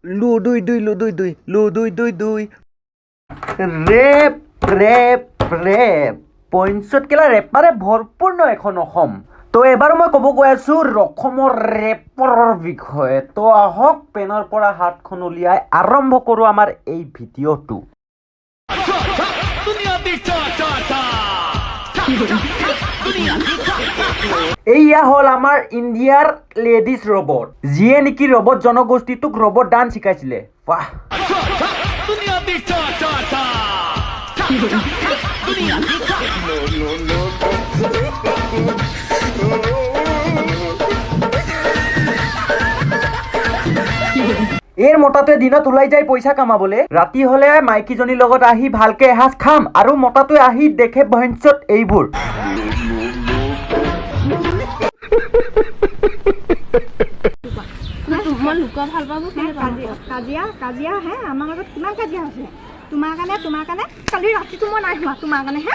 লু দুই দুই লু দুই দুই লু দুই দুই দুই ৰেপ ৰেপ ৰেপ পইণ্টছত কেলা ৰেপাৰে ভৰপূৰ্ণ এখন অসম তো এবাৰো মই ক'ব গৈ আছোঁ অসমৰ ৰেপৰ বিষয়ে তো আহক পেনৰ পৰা হাতখন উলিয়াই আৰম্ভ কৰোঁ আমাৰ এই ভিডিঅ'টো এইয়া হ'ল আমাৰ ইণ্ডিয়াৰ লেডিজ ৰবট যিয়ে নেকি ৰবট জনগোষ্ঠীটোক ৰবট ডান্স শিকাইছিলে বাহ এৰ মতাটোৱে দিনত ওলাই যায় পইচা কামাবলে ৰাতি হলে মাইকীজনীৰ লগত আহি ভালকে এসাঁজ খাম আৰু মতাটোৱে আহি দেখে ভয়ঞ্চত এইবোৰ কাজিয়া হে আমাৰ মাজত কিমান কাজিয়া আছে তোমাৰ কাৰণে কালি ৰাতিটো মই নাই হোৱা তোমাৰ কাৰণে হে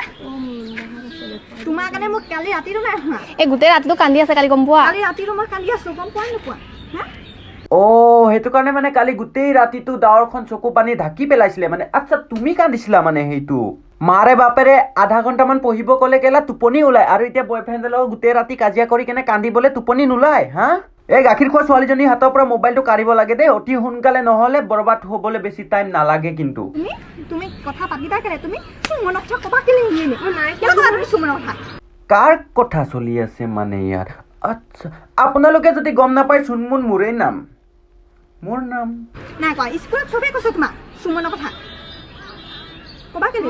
তোমাৰ কাৰণে মোক কালি ৰাতিটো নাই হোৱা এই গোটেই ৰাতিটো কান্দি আছে কালি গম পোৱা কালি ৰাতিটো মই কান্দি আছো গম পোৱা নোপোৱা হে সেইটো কাৰণে মানে কালি গোটেই ৰাতিটো ডাৱৰখন চকু পানী ঢাকি পেলাইছিলে মানে আচ্ছা তুমি কান্দিছিলা মানে সেইটো মাৰে বাপেৰে আধা ঘণ্টামান পঢ়িব ক'লে কেলা টোপনি ওলাই আৰু এতিয়া বয়ফ্ৰেণ্ডৰ লগত গোটেই ৰাতি কাজিয়া কৰি কেনে কান্দিবলৈ টোপনি নোলায় হা এই গাখীৰ খোৱা ছোৱালীজনী হাতৰ পৰা মোবাইলটো কাঢ়িব লাগে দেই অতি সোনকালে নহ'লে বৰবাদ হ'বলৈ বেছি টাইম নালাগে কিন্তু তুমি কথা পাতিবা কেলে তুমি মনত থকা কথা কেলে নিয়ে কিয় কথা তুমি সুমনৰ কথা কাৰ কথা চলি আছে মানে ইয়াৰ আচ্ছা আপোনালোকে যদি গম নাপায় চুনমুন মোৰেই নাম মোৰ নাম নাই কোৱা স্কুলত চবেই কৈছে তোমাক সুমনৰ কথা ক'বা কেলে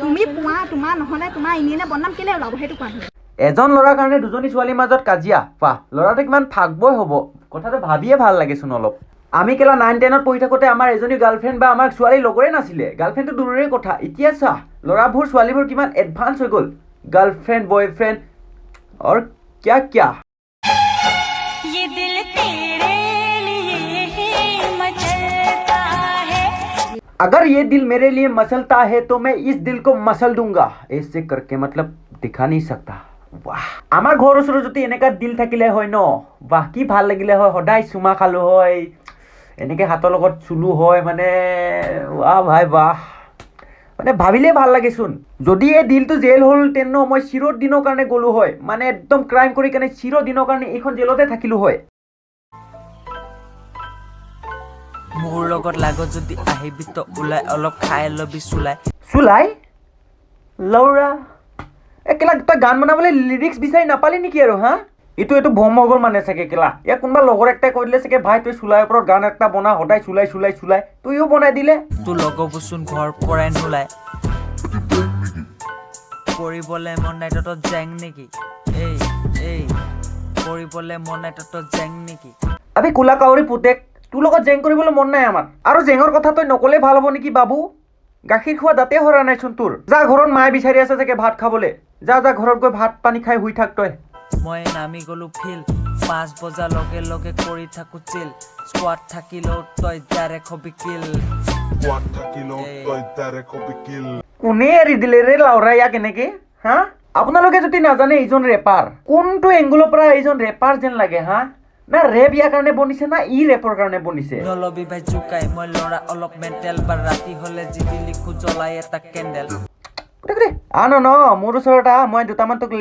তুমি পোৱা তোমাৰ নহ'লে তোমাৰ এনেই বদনাম কেলে ওলাব সেইটো কোৱা এজন ল'ৰাৰ কাৰণে দুজনী ছোৱালীৰ মাজত কাজিয়া বাহ ল'ৰাটো কিমান ফাকবই হ'ব কথাটো ভাবিয়ে ভাল লাগেচোন অলপ আমি কেলা 9-10ত পঢ়ি থাকোঁতে আমাৰ এজনী গাৰ্লফ্ৰেণ্ড বা আমাৰ ছোৱালী লগৰে নাছিলে গাৰ্লফ্ৰেণ্ডটো দূৰৰে কথা এতিয়া চাহ ল'ৰাবোৰ ছোৱালীবোৰ কিমান এডভান্স হৈ গ'ল গাৰ্লফ্ৰেণ্ড বয়ফ্ৰেণ্ড और क्या क्या ये दिल तेरे लिए ही मचलता है अगर ये दिल मेरे लिए मसलता है तो मैं इस दिल को मसल दूंगा ऐसे करके मतलब दिखा नहीं सकता वाह আমাৰ ঘৰৰ ওচৰত যদি এনেকা দিল থাকিলে হয় ন বাহ কি ভাল লাগিলে হয় সদায় চুমা খালো হয় এনেকে হাতৰ লগত চুলো হয় মানে বাহ ভাই বাহ মানে ভাবিলে ভাল লাগেচোন যদি এই দিলটো জেল হ'ল তেনে মই চিৰ দিনৰ কাৰণে গ'লো হয় মানে একদম ক্ৰাইম কৰি কেনে চিৰ দিনৰ কাৰণে এইখন জেলতে থাকিলো হয় মোৰ লগত লাগত যদি আহিবি তো ওলাই অলপ খাই লবি চুলাই লৌৰা কেলা তই গান বনাবলৈ লিৰিক্স বিচাৰি নাপালি নেকি আৰু হা এইটো ভম হৈ গ'ল মানে চাগে কেলা ইয়াক কোনোবা লগৰ একটাই কৈ দিলে চাগে ভাই তই চুলাইৰ ওপৰত গান এটা বনা সদায় চুলাই তইও বনাই দিলে তোৰ লগৰবোৰচোন ঘৰ পৰাই নোলায় কৰিবলৈ মন নাই তত জেং নেকি এই কৰিবলৈ মন নাই তত জেং নেকি আবে কোলা কাউৰী পুতেক তোৰ লগত জেং কৰিবলৈ মন নাই আমাৰ আৰু জেঙৰ কথা তই নকলে ভাল হ'ব নেকি বাবু গাখীৰ খোৱা দাঁতে হৰা নাইচোন তোৰ যা ঘৰত মায়ে বিচাৰি আছে চাগে ভাত খাবলৈ যা ঘৰত গৈ ভাত পানী খাই শুই থাক তই মই নামি গ'লো ফিল 5 বজাৰ লগে লগে কৰি থাকো চিল স্কোৱাড থাকিলেও তই ডাইৰেক্ট হবি কিল কোনে এৰি দিলে ৰে লাউৰা ইয়াক এনেকে হা আপোনালোকে যদি নাজানে এইজন ৰেপাৰ কোনটো এংগুলৰ পৰা এইজন ৰেপাৰ যেন লাগে হা না ৰেপ ইয়াৰ কাৰণে বনিছে না ই ৰেপৰ কাৰণে বনিছে নলবি ভাই জুকাই মই ল'ৰা অলপ মেণ্টেল বা ৰাতি হ'লে জিদি লিখো জ্বলাই এটা কেণ্ডেল ন মোৰ ওচৰত মই দুটামান তোক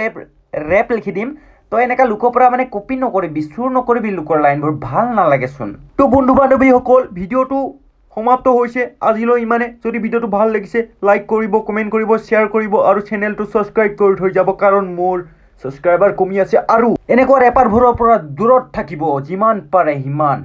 ৰেপ লিখি দিম তই এনেকা লোকৰ পৰা মানে কপি নকৰিবি চুৰ নকৰিবি লোকৰ লাইনবোৰ ভাল নালাগেচোন তো বন্ধু বান্ধৱীসকল ভিডিঅ'টো সমাপ্ত হৈছে আজিলৈ ইমানে যদি ভিডিঅ'টো ভাল লাগিছে লাইক কৰিব কমেণ্ট কৰিব শ্বেয়াৰ কৰিব আৰু চেনেলটো ছাবস্ক্ৰাইব কৰি থৈ যাব কাৰণ মোৰ ছাবস্ক্ৰাইবাৰ কমি আছে আৰু এনেকুৱা ৰেপাৰবোৰৰ পৰা দূৰত থাকিব যিমান পাৰে সিমান